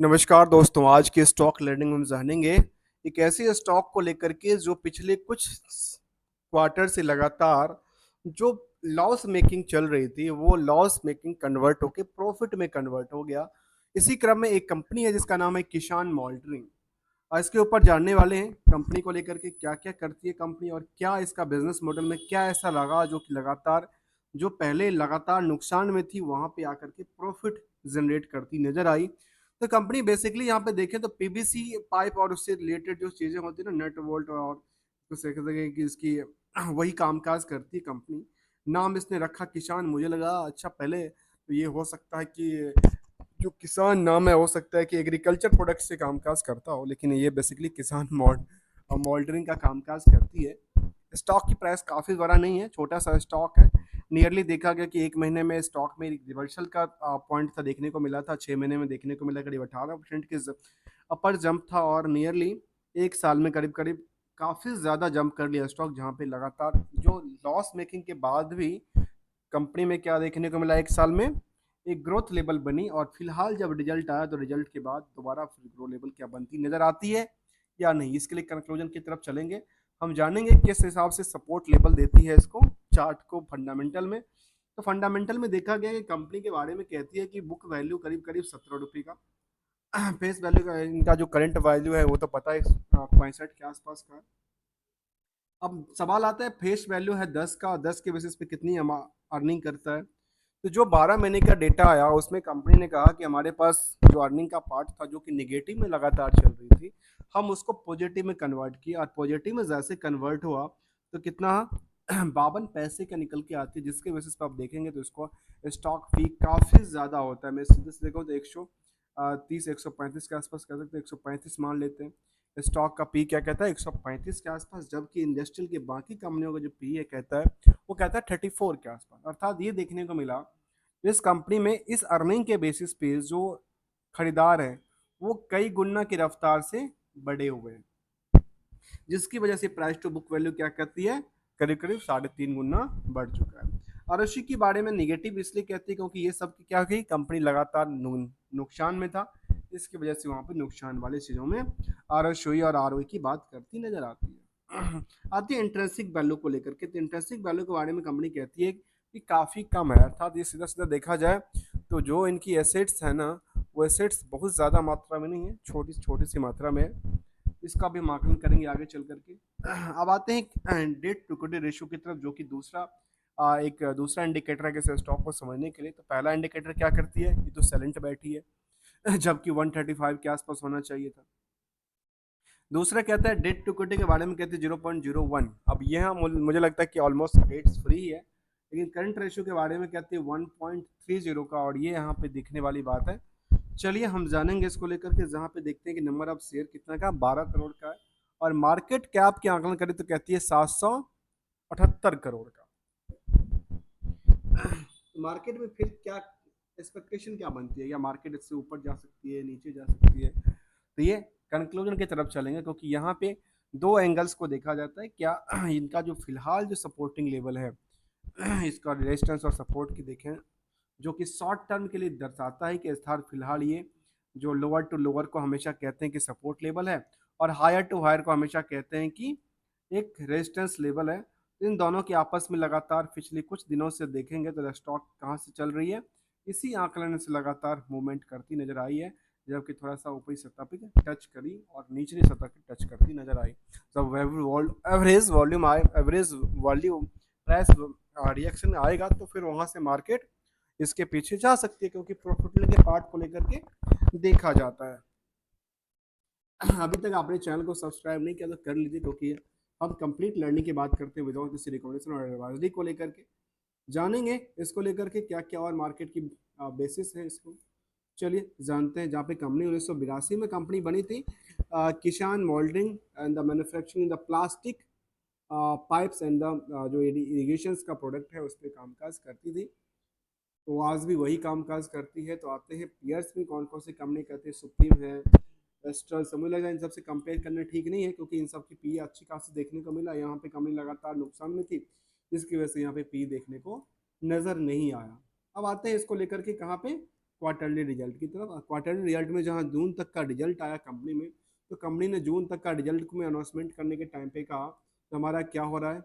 नमस्कार दोस्तों, आज के स्टॉक लर्निंग में हम जानेंगे एक ऐसे स्टॉक को लेकर के जो पिछले कुछ क्वार्टर से लगातार जो लॉस मेकिंग चल रही थी वो लॉस मेकिंग कन्वर्ट होके प्रॉफिट में कन्वर्ट हो गया। इसी क्रम में एक कंपनी है जिसका नाम है किसान मोल्डरिंग। और इसके ऊपर जानने वाले हैं कंपनी को लेकर के क्या क्या करती है कंपनी और क्या इसका बिजनेस मॉडल में क्या ऐसा लगा जो कि लगातार जो पहले लगातार नुकसान में थी वहां पे आकर के प्रॉफिट जनरेट करती नजर आई। तो कंपनी बेसिकली यहाँ पे देखें तो पीवीसी पाइप और उससे रिलेटेड जो चीज़ें होती है ना, नट वोल्ट और कुछ कह सकते हैं कि इसकी वही कामकाज करती है कंपनी। नाम इसने रखा किसान, मुझे लगा अच्छा पहले तो ये हो सकता है कि जो किसान नाम है हो सकता है कि एग्रीकल्चर प्रोडक्ट से कामकाज करता हो, लेकिन ये बेसिकली किसान मोल्डरिंग का कामकाज करती है। स्टॉक की प्राइस काफ़ी बड़ा नहीं है, छोटा सा स्टॉक है। नियरली देखा गया कि एक महीने में स्टॉक में रिवर्सल का पॉइंट था देखने को मिला था, 6 महीने में देखने को मिला करीब 18% के अपर जंप था और नियरली एक साल में करीब करीब काफ़ी ज़्यादा जंप कर लिया स्टॉक, जहाँ पे लगातार जो लॉस मेकिंग के बाद भी कंपनी में क्या देखने को मिला, एक साल में एक ग्रोथ लेवल बनी और फिलहाल जब रिजल्ट आया तो रिजल्ट के बाद दोबारा फिर ग्रो लेवल क्या बनती नजर आती है या नहीं, इसके लिए कंक्लूजन की तरफ चलेंगे। हम जानेंगे किस हिसाब से सपोर्ट लेवल देती है इसको चार्ट को फंडामेंटल में। तो फंडामेंटल में देखा गया कि कंपनी के बारे में कहती है कि बुक वैल्यू करीब करीब 17 रुपये का, फेस वैल्यू का इनका जो करंट वैल्यू है वो तो पता है 65 के आसपास का। अब सवाल आता है फेस वैल्यू है 10 का, 10 के बेसिस पे कितनी अर्निंग करता है। तो जो 12 महीने का डेटा आया उसमें कंपनी ने कहा कि हमारे पास जो अर्निंग का पार्ट था जो कि निगेटिव में लगातार चल रही थी, हम उसको पॉजिटिव में कन्वर्ट किया और पॉजिटिव में जैसे कन्वर्ट हुआ तो कितना 52 पैसे का निकल के आती है, जिसके बेसिस पे आप देखेंगे तो इसको स्टॉक फी काफ़ी ज़्यादा होता है। मैं सीधे से देखो तो 130 135 के आसपास कह सकते हैं, 135 मान लेते हैं। स्टॉक का पी क्या कहता है 135 के आसपास, जबकि इंडस्ट्रियल की बाकी कंपनियों का जो पी है कहता है वो कहता है 34 के आसपास। अर्थात ये देखने को मिला इस कंपनी में इस अर्निंग के बेसिस पे जो खरीदार है वो कई गुना की रफ्तार से बढ़े हुए हैं, जिसकी वजह से प्राइस टू बुक वैल्यू क्या कहती है करीब करीब 3.5 गुना बढ़ चुका है। आरओसी के बारे में निगेटिव इसलिए कहती है क्योंकि ये सब क्या हुई, कंपनी लगातार नुकसान में था, इसकी वजह से वहां पे नुकसान वाली चीजों में आरओसी और आरओई की बात करती नजर आती है। आती है इंट्रेंसिक वैल्यू को लेकर के, तो इंट्रेंसिक वैल्यू के बारे में कंपनी कहती है कि काफी कम है। अर्थात ये सीधा सीधा देखा जाए तो जो इनकी एसेट्स है ना, वो एसेट्स बहुत ज्यादा मात्रा में नहीं है, छोटी छोटी सी मात्रा में है। इसका भी मार्किंग करेंगे आगे चल करके। अब आते हैं डेट टू इक्विटी रेशियो की तरफ, जो कि दूसरा एक दूसरा इंडिकेटर है किसी स्टॉक को समझने के लिए। तो पहला इंडिकेटर क्या करती है, ये तो सेलेंट बैठी है जबकि 135 के आसपास होना चाहिए था। दूसरा कहता है डेट टू इक्विटी के बारे में, कहते हैं 0.01। अब यह मुझे लगता है कि ऑलमोस्ट डेट्स फ्री है, लेकिन करंट रेशियो के बारे में कहते हैं 1.30 का, और ये यहाँ पे दिखने वाली बात है। चलिए हम जानेंगे इसको लेकर के, जहाँ पे देखते हैं कि नंबर ऑफ शेयर कितना का 12 करोड़ का है और मार्केट कैप की आकलन करें तो कहती है 778 करोड़ का। तो मार्केट में फिर क्या एक्सपेक्टेशन क्या बनती है, या मार्केट इससे ऊपर जा सकती है नीचे जा सकती है, तो ये कंक्लूजन की तरफ चलेंगे क्योंकि यहाँ पे दो एंगल्स को देखा जाता है। क्या इनका जो फिलहाल जो सपोर्टिंग लेवल है इसका रेजिस्टेंस और सपोर्ट की देखें, जो कि शॉर्ट टर्म के लिए दर्शाता है कि फिलहाल ये जो लोअर टू लोअर को हमेशा कहते हैं कि सपोर्ट लेवल है और हायर टू हायर को हमेशा कहते हैं कि एक रेजिस्टेंस लेवल है। इन दोनों के आपस में लगातार पिछले कुछ दिनों से देखेंगे तो स्टॉक कहाँ से चल रही है, इसी आंकलन से लगातार मूवमेंट करती नजर आई है, जबकि थोड़ा सा ऊपरी सतह पे टच करी और निचली सतह पे टच करती नजर आई। जब एवरेज वॉल्यूम आए, एवरेज वॉल्यूम प्राइस रिएक्शन आएगा तो फिर वहां से मार्केट इसके पीछे जा सकती है, क्योंकि प्रॉफिट के पार्ट को लेकर के देखा जाता है। अभी तक आपने चैनल को सब्सक्राइब नहीं किया तो कर लीजिए, क्योंकि हम कंप्लीट लर्निंग की बात करते हैं विदाउट किसी रिकमेंडेशन और एडवाइजरी को लेकर के। जानेंगे इसको लेकर के क्या क्या और मार्केट की बेसिस है इसको। चलिए जानते हैं। जहाँ पे कंपनी 1982 में कंपनी बनी थी, किसान moulding and the manufacturing the plastic pipes and the जो इरीगेशन का प्रोडक्ट है उस पर कामकाज करती थी, तो आज भी वही कामकाज करती है। तो आते हैं पीयर्स में कौन कौन सी कंपनी करती है, सुप्रीम है, एस्ट्रल, समझ लगा इन सबसे कंपेयर करना ठीक नहीं है क्योंकि इन सब की पी अच्छी खासी देखने को मिला। यहाँ पे कंपनी लगातार नुकसान में थी, जिसकी वजह से यहाँ पे पी देखने को नजर नहीं आया। अब आते हैं इसको लेकर के कहाँ पे क्वार्टरली रिजल्ट की तरफ। क्वार्टरली रिजल्ट में जहाँ जून तक का रिजल्ट आया कंपनी में, तो कंपनी ने जून तक का रिजल्ट को में अनाउंसमेंट करने के टाइम पे कहा तो हमारा क्या हो रहा है,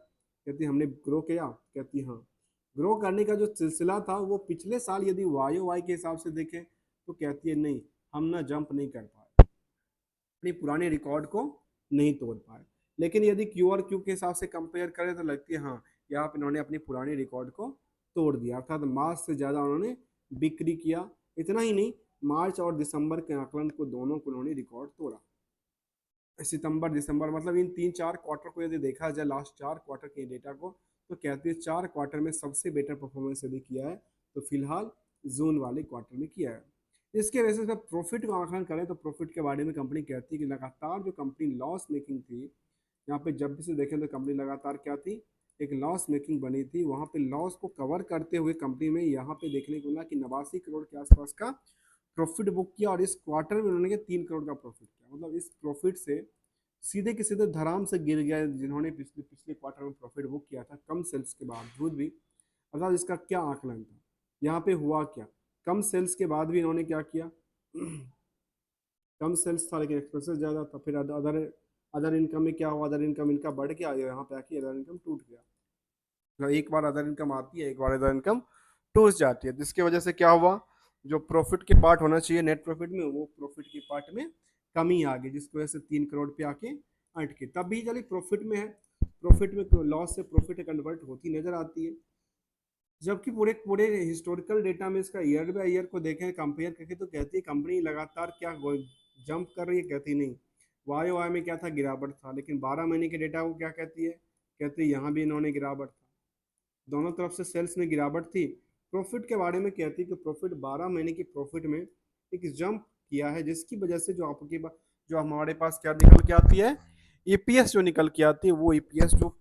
कहती हमने ग्रो किया, कहती हाँ। ग्रो करने का जो सिलसिला था वो पिछले साल यदि वाई वाई के हिसाब से देखें तो कहती है नहीं, हम ना जंप नहीं कर पाए, अपनी पुराने रिकॉर्ड को नहीं तोड़ पाए। लेकिन यदि क्यू और क्यू के हिसाब से कंपेयर करें तो लगती है हाँ, यहाँ पे इन्होंने अपनी पुरानी रिकॉर्ड को तोड़ दिया, अर्थात मार्च से ज़्यादा उन्होंने बिक्री किया। इतना ही नहीं, मार्च और दिसंबर के आकलन को दोनों को उन्होंने रिकॉर्ड तोड़ा। सितंबर दिसंबर मतलब इन 3-4 क्वार्टर को यदि देखा जाए, लास्ट 4 क्वार्टर के डेटा को, तो कहती है 4 क्वार्टर में सबसे बेटर परफॉर्मेंस यदि किया है तो फिलहाल जून वाले क्वार्टर में किया है। इसके वजह से प्रॉफिट का आकलन करें तो प्रॉफिट के बारे में कंपनी कहती है कि लगातार जो कंपनी लॉस मेकिंग थी, यहाँ पे जब भी से देखें तो कंपनी लगातार क्या थी, एक लॉस मेकिंग बनी थी। वहाँ पे लॉस को कवर करते हुए कंपनी में यहाँ पे देखने को मिला कि 89 करोड़ के आसपास का प्रॉफिट बुक किया, और इस क्वार्टर में उन्होंने 3 करोड़ का प्रॉफिट किया। मतलब इस प्रॉफिट से सीधे के सीधे धराम से गिर गया जिन्होंने पिछले पिछले क्वार्टर में प्रॉफिट बुक किया था कम सेल्स के बावजूद भी। अर्थात इसका क्या आकलन था, यहाँ पे हुआ क्या, कम सेल्स के बाद भी इन्होंने क्या किया कम सेल्स था लेकिन एक्सपेंसेस ज़्यादा था। फिर अदर अदर इनकम में क्या हुआ, अदर इनकम इनका बढ़ गया, यहाँ पे आके अदर इनकम टूट गया। मतलब एक बार अदर इनकम आती है, एक बार अदर इनकम टूट जाती है, जिसकी वजह से क्या हुआ, जो प्रॉफिट के पार्ट होना चाहिए नेट प्रॉफिट में, वो प्रॉफिट के पार्ट में कमी आ गई, जिसकी वजह से 3 करोड़ पे आके अटके। तब भी चलिए प्रॉफिट में है, प्रॉफिट में लॉस से प्रॉफिट कन्वर्ट होती नजर आती है। जबकि पूरे पूरे हिस्टोरिकल डेटा में इसका ईयर बाय ईयर को देखें कंपेयर करके तो कहती है कंपनी लगातार क्या जंप कर रही है, कहती नहीं। वाई वाई में क्या था, गिरावट था, लेकिन 12 महीने के डेटा को क्या कहती है, कहती है यहाँ भी इन्होंने गिरावट था, दोनों तरफ से सेल्स में गिरावट थी। प्रॉफिट के बारे में कहती है कि प्रॉफिट 12 महीने की प्रॉफिट में एक जंप किया है, जिसकी वजह से जो हमारे पास क्या निकल के आती है, ईपीएस जो निकल के आती है, वो ईपीएस जो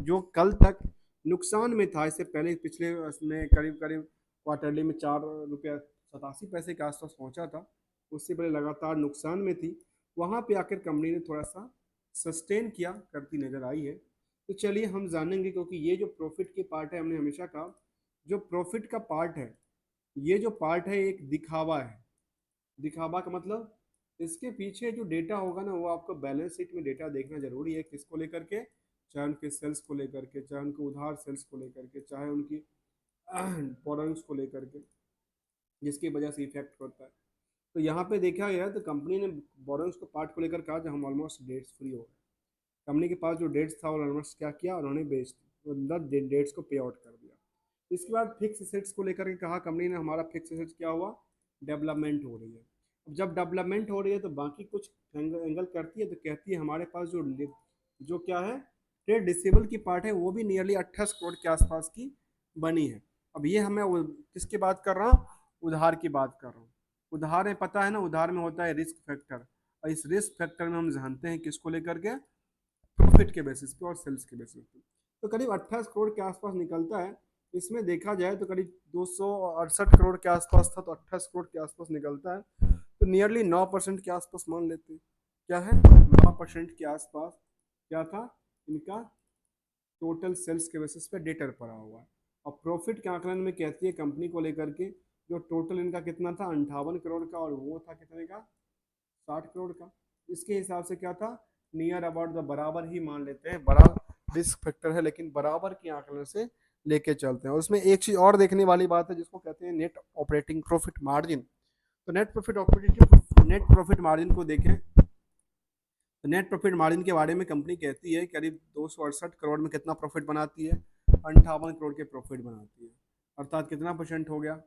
जो कल तक नुकसान में था, इससे पहले पिछले में करीब करीब क्वार्टरली में 4 रुपया 87 पैसे के आसपास पहुंचा था, उससे पहले लगातार नुकसान में थी। वहां पे आकर कंपनी ने थोड़ा सा सस्टेन किया करती नजर आई है। तो चलिए हम जानेंगे, क्योंकि ये जो प्रॉफिट के पार्ट है, हमने हमेशा कहा जो प्रॉफिट का पार्ट है, ये जो पार्ट है एक दिखावा है। दिखावा का मतलब इसके पीछे जो डेटा होगा ना, वो आपको बैलेंस शीट में डेटा देखना जरूरी है, किसको लेकर के, चाहे उनके सेल्स को लेकर के, चाहे उनके उधार सेल्स को लेकर के, चाहे उनकी बोरोइंग्स को लेकर के, जिसकी वजह से इफेक्ट होता है। तो यहाँ पे देखा गया तो कंपनी ने बोरोइंग्स को पार्ट को लेकर कहा कि हम ऑलमोस्ट डेट्स फ्री हो गए। कंपनी के पास जो डेट्स था ऑलमोस्ट क्या किया, उन्होंने बेच दी, मतलब डेट्स को पे आउट कर दिया। इसके बाद फिक्स एसेट्स को लेकर के कहा कंपनी ने, हमारा फिक्स एसेट्स क्या हुआ, डेवलपमेंट हो रही है। अब जब डेवलपमेंट हो रही है तो बाकी कुछ एंगल करती है, तो कहती है हमारे पास जो क्या है, ट्रेड रिसीवेबल की पार्ट है, वो भी नियरली 28 करोड़ के आसपास की बनी है। अब ये हमें किसकी बात कर रहा हूँ, उधार की बात कर रहा हूँ। उधार में पता है ना, उधार में होता है रिस्क फैक्टर, और इस रिस्क फैक्टर में हम जानते हैं किसको लेकर के, प्रॉफिट के बेसिस पे और सेल्स के बेसिस पे। तो करीब 28 करोड़ के आसपास निकलता है। इसमें देखा जाए तो करीब 268 करोड़ के आसपास था, तो 28 करोड़ के आसपास निकलता है, तो नियरली 9% के आसपास मान लेते हैं। क्या है, 9% के आसपास क्या था इनका टोटल सेल्स के बेसिस पे डेटर पड़ा हुआ है। और प्रॉफिट के आकलन में कहती है कंपनी को लेकर के, जो टोटल इनका कितना था 58 करोड़ का, और वो था कितने का, 60 करोड़ का। इसके हिसाब से क्या था, नियर अबाउट द बराबर ही मान लेते हैं, बड़ा रिस्क फैक्टर है लेकिन बराबर के आंकड़े से लेके चलते हैं। उसमें एक चीज और देखने वाली बात है जिसको कहते हैं नेट ऑपरेटिंग प्रॉफिट मार्जिन। तो नेट प्रॉफिट मार्जिन को देखें, तो नेट प्रॉफिट मार्जिन के बारे में कंपनी कहती है करीब 268 करोड़ में कितना प्रॉफिट बनाती है, 58 करोड़ के प्रॉफिट बनाती है। अर्थात कितना परसेंट हो गया,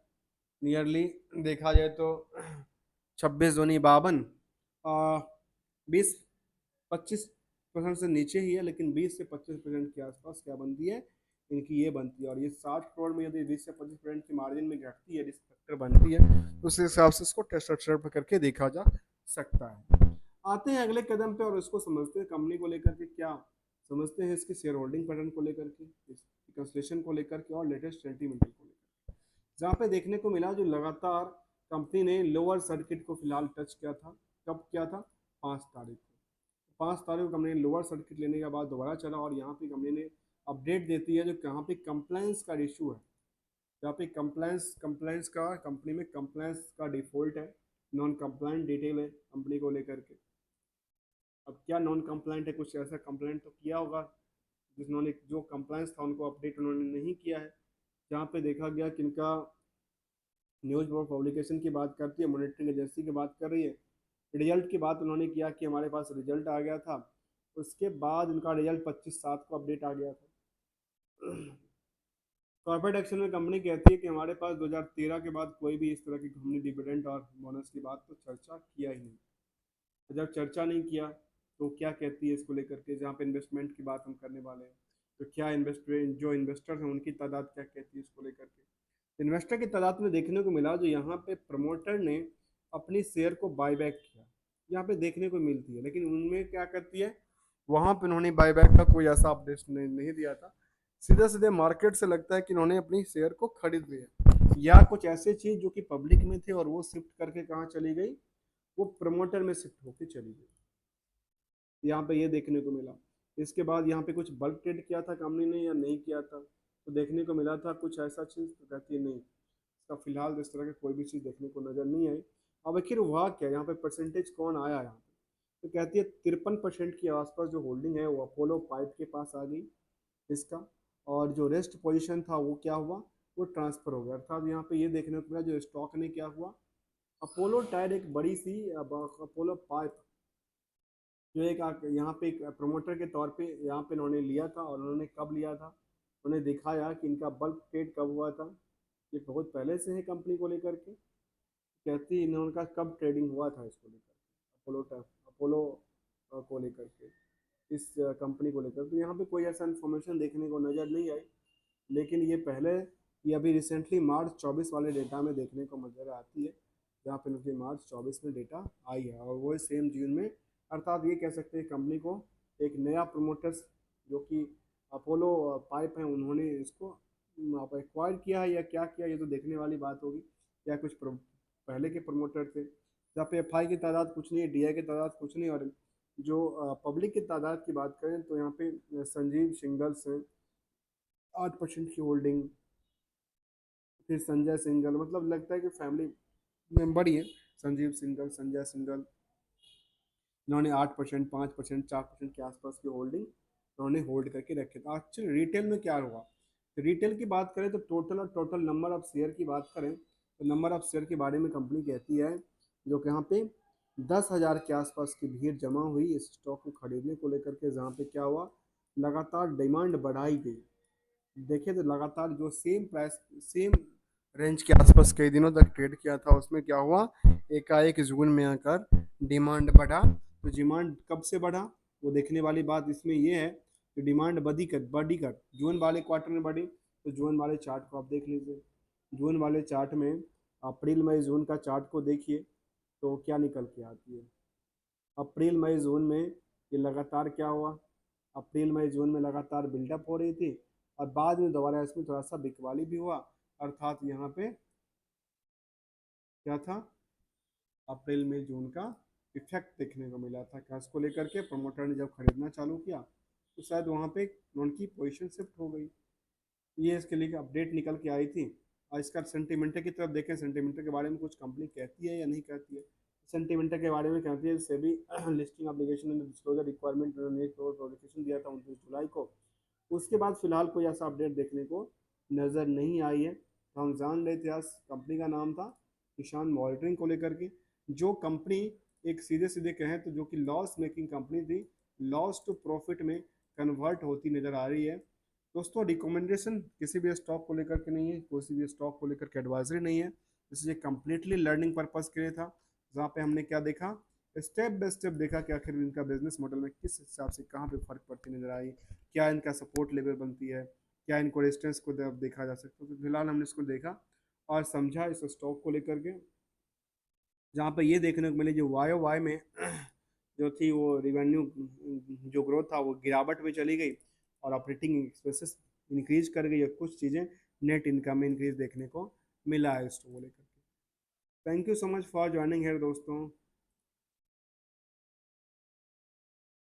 नियरली देखा जाए तो 26 दूनी 52, 20-25% से नीचे ही है, लेकिन 20 से 25% के आसपास क्या बनती है, इनकी ये बनती है। और ये 60 करोड़ में यदि 20 से 25% की मार्जिन में घटती है, रिस्क फैक्टर बनती है, तो उस हिसाब से इसको टेस्ट स्ट्रक्चर पर करके देखा जा सकता है। आते हैं अगले कदम पे और इसको समझते हैं कंपनी को लेकर के क्या समझते हैं, इसकी शेयर होल्डिंग पैटर्न को लेकर के, इसकी कंसलेशन को लेकर के, और लेटेस्ट सेंटीमेंट को लेकर, जहाँ पे देखने को मिला जो लगातार कंपनी ने लोअर सर्किट को फिलहाल टच किया था। कब किया था, 5 तारीख को। 5 तारीख को कंपनी ने लोअर सर्किट लेने के बाद दोबारा चला, और यहाँ पे कंपनी ने अपडेट देती है जो कहाँ पे कंप्लायंस का इशू है, यहाँ पे कंप्लायंस कंप्लायंस का कंपनी में कंप्लायंस का डिफॉल्ट है, नॉन कंप्लायंट डिटेल है कंपनी को लेकर के। अब क्या नॉन कंप्लायंट है, कुछ ऐसा कंप्लायंट तो किया होगा जिन्होंने, जो कंप्लायंस था उनको अपडेट उन्होंने नहीं किया है। जहाँ पे देखा गया कि इनका न्यूज़ और पब्लिकेशन की बात करती है, मॉनिटरिंग एजेंसी की बात कर रही है, रिजल्ट की बात उन्होंने किया कि हमारे पास रिजल्ट आ गया था, उसके बाद उनका रिजल्ट 25/7 को अपडेट आ गया था। कॉर्पोरेट एक्शन में कंपनी कहती है कि हमारे पास 2013 के बाद कोई भी इस तरह की कंपनी डिविडेंड और बोनस की बात तो चर्चा किया ही नहीं। तो जब चर्चा नहीं किया तो क्या कहती है इसको लेकर के, जहाँ पे इन्वेस्टमेंट की बात हम करने वाले हैं, तो क्या इन्वेस्टमेंट जो इन्वेस्टर्स हैं उनकी तादाद क्या कहती है इसको लेकर के। इन्वेस्टर की तादाद में देखने को मिला जो यहाँ पे प्रमोटर ने अपनी शेयर को बाय बैक किया, यहाँ पे देखने को मिलती है, लेकिन उनमें क्या करती है, वहां पे उन्होंने बायबैक का कोई ऐसा अपडेट नहीं दिया था। सीधे सीधे मार्केट से लगता है कि उन्होंने अपनी शेयर को खरीद लिया, या कुछ ऐसी चीज जो कि पब्लिक में थे और वो शिफ्ट करके कहाँ चली गई, वो प्रमोटर में शिफ्ट होकर चली गई। यहाँ पे ये देखने को मिला। इसके बाद यहाँ पे कुछ बल्क ट्रेड किया था कंपनी ने या नहीं किया था, तो देखने को मिला था कुछ ऐसा चीज, तो कहती है नहीं, इसका फिलहाल इस तरह की कोई भी चीज देखने को नजर नहीं आई। अब आखिर हुआ क्या यहाँ पे, परसेंटेज कौन आया यहाँ पे, तो कहती है 53% के आसपास जो होल्डिंग है वो अपोलो पाइप के पास आ गई इसका, और जो रेस्ट पोजीशन था वो क्या हुआ, वो ट्रांसफर हो गया। अर्थात यहाँ पे ये देखने को मिला जो स्टॉक ने क्या हुआ, अपोलो टायर एक बड़ी सी अपोलो पाइप जो एक यहाँ पे एक प्रमोटर के तौर पे यहाँ पे उन्होंने लिया था, और उन्होंने कब लिया था, उन्हें दिखाया कि इनका बल्क ट्रेड कब हुआ था। ये बहुत पहले से है कंपनी को लेकर के, कहती है इन्होंने कब ट्रेडिंग हुआ था इसको लेकर, अपोलो अपोलो को लेकर के, इस कंपनी को लेकर। तो यहाँ पे कोई ऐसा इन्फॉर्मेशन देखने को नज़र नहीं आई, लेकिन ये पहले, ये अभी रिसेंटली मार्च 24 वाले डेटा में देखने को नजर आती है, जहाँ पे उनके मार्च 24 में डेटा आई है, और वो सेम जून में। अर्थात ये कह सकते हैं कंपनी को एक नया प्रमोटर्स जो कि अपोलो पाइप है, उन्होंने इसको एक्वायर किया है या क्या किया, ये तो देखने वाली बात होगी। या कुछ पहले के प्रमोटर थे, जहाँ पे एफ आई की तादाद कुछ नहीं है, डी आई की तादाद कुछ नहीं, और जो पब्लिक की तादाद की बात करें तो यहाँ पे संजीव सिंगल्स हैं 8% की होल्डिंग, फिर संजय सिंगल, मतलब लगता है कि फैमिली मेंबर ही है, संजीव सिंगल, संजय सिंगल, इन्होंने 8%, 5%, 4% के आसपास की होल्डिंग उन्होंने होल्ड करके रखे थे। एक्चुअली रिटेल में क्या हुआ, तो रिटेल की बात करें तो टोटल नंबर ऑफ शेयर की बात करें तो नंबर ऑफ शेयर के बारे में कंपनी कहती है जो कि यहाँ पे 10,000 के आसपास की भीड़ जमा हुई इस स्टॉक को खरीदने को लेकर के, जहाँ पे क्या हुआ, लगातार डिमांड बढ़ाई गई। देखे तो लगातार जो सेम प्राइस, सेम रेंज के आसपास कई दिनों तक ट्रेड किया था, उसमें क्या हुआ, एकाएक जून में आकर डिमांड बढ़ा। तो डिमांड कब से बढ़ा, वो देखने वाली बात इसमें ये है कि डिमांड बढ़ी कर जून वाले क्वार्टर में बढ़ी। तो जून वाले चार्ट को आप देख लीजिए, जून वाले चार्ट में अप्रैल मई जून का चार्ट को देखिए तो क्या निकल के आती है। अप्रैल मई जून में ये लगातार क्या हुआ, अप्रैल मई जून में लगातार बिल्डअप हो रही थी, और बाद में दोबारा इसमें थोड़ा सा बिकवाली भी हुआ। अर्थात यहाँ पे क्या था, अप्रैल मई जून का इफेक्ट देखने को मिला था कैश को लेकर के, प्रमोटर ने जब खरीदना चालू किया तो शायद वहाँ पे उनकी पोजीशन शिफ्ट हो गई। ये इसके लिए अपडेट निकल के आई थी। और इसका सेंटीमेंटर की तरफ देखें, सेंटीमेंटर के बारे में कुछ कंपनी कहती है या नहीं कहती है। सेंटीमेंटर के बारे में कहती है सेबी लिस्टिंग एप्लीकेशन में डिस्क्लोजर रिक्वायरमेंट नोटिफिकेशन दिया था 29 जुलाई को, उसके बाद फिलहाल कोई ऐसा अपडेट देखने को नज़र नहीं आई है। तो हम जान रहे थे, आज कंपनी का नाम था किसान मॉनिटरिंग को लेकर के, जो कंपनी एक सीधे सीधे कहें तो जो कि लॉस मेकिंग कंपनी थी, लॉस टू प्रॉफिट में कन्वर्ट होती नज़र आ रही है। दोस्तों रिकमेंडेशन किसी भी स्टॉक को लेकर के नहीं है, किसी भी स्टॉक को लेकर के एडवाइजरी नहीं है, इसलिए कम्प्लीटली लर्निंग पर्पज़ के लिए था, जहाँ पे हमने क्या देखा, स्टेप बाय स्टेप देखा कि आखिर इनका बिजनेस मॉडल में किस हिसाब से कहाँ पे फर्क पड़ती नजर आई, क्या इनका सपोर्ट लेवल बनती है, क्या इनको रेजिस्टेंस को देखा जा सकता है। तो फिलहाल हमने इसको देखा और समझा इस स्टॉक को लेकर के, जहाँ पे ये देखने को मिले जो वाई वाई में जो थी वो रिवेन्यू जो ग्रोथ था वो गिरावट में चली गई, और ऑपरेटिंग एक्सपेंसेस इंक्रीज कर गई, और कुछ चीज़ें नेट इनकम में इंक्रीज देखने को मिला है इसको लेकर के। Thank you so much for joining here दोस्तों।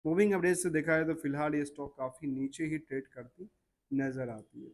मूविंग एवरेज से देखा है तो फिलहाल ये स्टॉक काफ़ी नीचे ही ट्रेड करती नज़र आती है।